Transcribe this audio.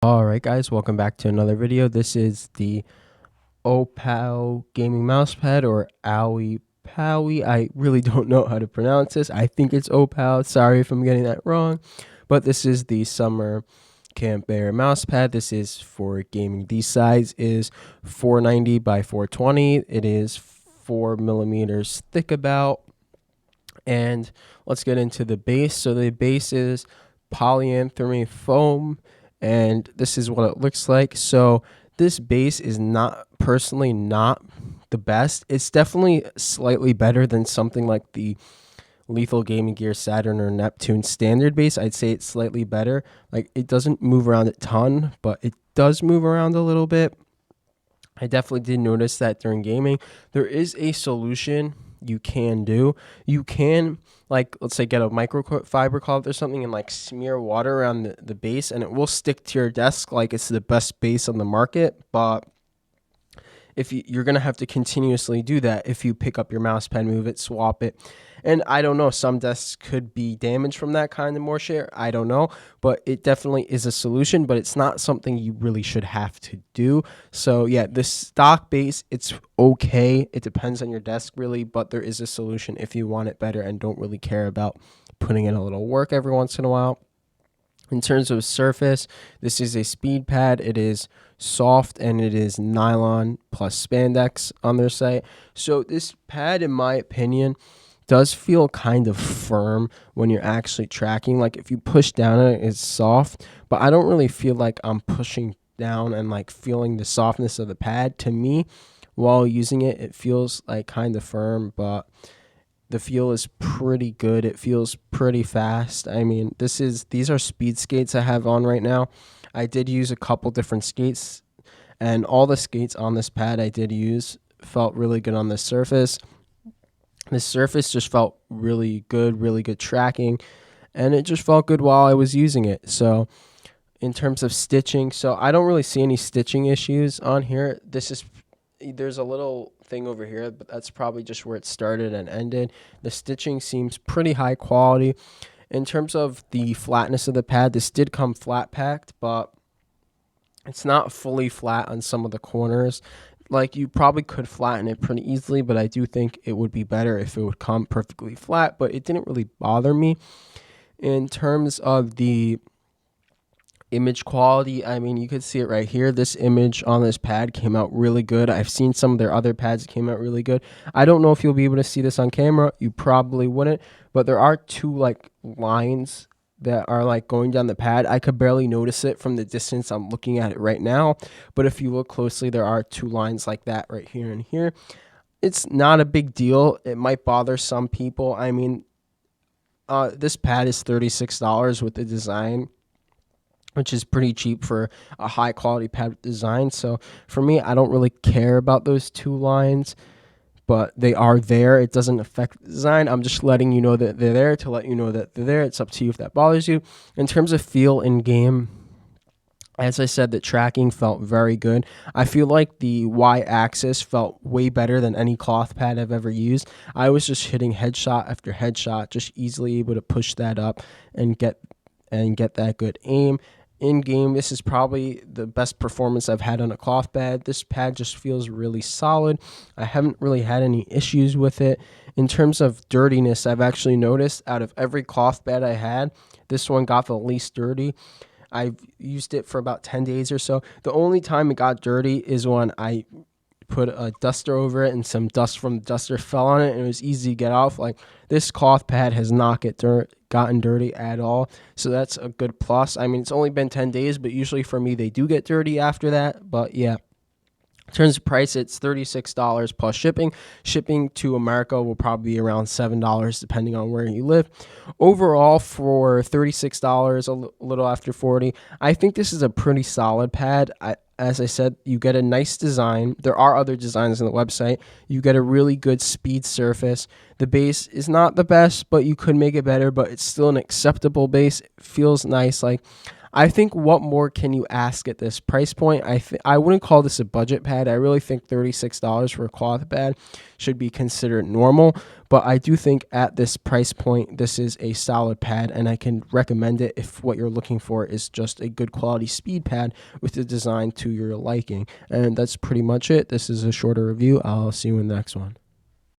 Alright guys, welcome back to another video. This is the Owepowe gaming mousepad, or Owepowe. I really don't know how to pronounce this. I think it's Owepowe. Sorry if I'm getting that wrong. But this is the summer Camp Bear mousepad. This is for gaming. The size is 490 by 420. It is 4 millimeters thick about. And let's get into the base. So the base is polyantherine foam, and this is what it looks like. So this base is not the best. It's definitely slightly better than something like the Lethal Gaming Gear Saturn or Neptune standard base. I'd say it's slightly better. Like, it doesn't move around a ton, but it does move around a little bit. I definitely did notice that during gaming. There is a solution you can do. You can, like, let's say, get a microfiber cloth or something and like smear water around the base, and it will stick to your desk like it's the best base on the market. But if you're going to have to continuously do that if you pick up your mouse pad, move it, swap it. And I don't know, some desks could be damaged from that kind of moisture. I don't know, but it definitely is a solution, but it's not something you really should have to do. So yeah, the stock base, it's okay. It depends on your desk really, but there is a solution if you want it better and don't really care about putting in a little work every once in a while. In terms of surface, this is a speed pad. It is soft and it is nylon plus spandex on their site. So this pad, in my opinion, does feel kind of firm when you're actually tracking. Like, if you push down on it, it's soft, but I don't really feel like I'm pushing down and like feeling the softness of the pad. To me, while using it, it feels like kind of firm, but the feel is pretty good. It feels pretty fast. I mean, these are speed skates I have on right now. I did use a couple different skates, and all the skates on this pad I did use felt really good on the surface. The surface just felt really good tracking, and it just felt good while I was using it. So in terms of stitching, so I don't really see any stitching issues on here. There's a little thing over here, but that's probably just where it started and ended. The stitching seems pretty high quality. In terms of the flatness of the pad, this did come flat packed, but it's not fully flat on some of the corners. Like, you probably could flatten it pretty easily, but I do think it would be better if it would come perfectly flat, but it didn't really bother me. In terms of the image quality, I mean, you could see it right here. This image on this pad came out really good. I've seen some of their other pads that came out really good. I don't know if you'll be able to see this on camera. You probably wouldn't, but there are two like lines that are like going down the pad. I could barely notice it from the distance I'm looking at it right now, but if you look closely, there are two lines like that right here and here. It's not a big deal. It might bother some people. I mean, this pad is $36 with the design, which is pretty cheap for a high quality pad design. So for me, I don't really care about those two lines, but they are there. It doesn't affect the design. I'm just letting you know that they're there to let you know that they're there. It's up to you if that bothers you. In terms of feel in game, as I said, the tracking felt very good. I feel like the Y-axis felt way better than any cloth pad I've ever used. I was just hitting headshot after headshot, just easily able to push that up and get that good aim. In game, this is probably the best performance I've had on a cloth pad. This pad just feels really solid. I haven't really had any issues with it. In terms of dirtiness, I've actually noticed out of every cloth pad I had, this one got the least dirty. I've used it for about 10 days or so. The only time it got dirty is when I put a duster over it and some dust from the duster fell on it and it was easy to get off. Like, this cloth pad has not gotten dirty at all, so that's a good plus. I mean, it's only been 10 days, but usually for me they do get dirty after that. But yeah, in terms of price, it's $36 plus shipping. Shipping to America will probably be around $7 depending on where you live. Overall, for $36, a little after 40, I think this is a pretty solid pad. As I said, you get a nice design. There are other designs on the website. You get a really good speed surface. The base is not the best, but you could make it better, but it's still an acceptable base. It feels nice. Like, I think what more can you ask at this price point? I wouldn't call this a budget pad. I really think $36 for a cloth pad should be considered normal, but I do think at this price point, this is a solid pad, and I can recommend it if what you're looking for is just a good quality speed pad with a design to your liking. And that's pretty much it. This is a shorter review. I'll see you in the next one.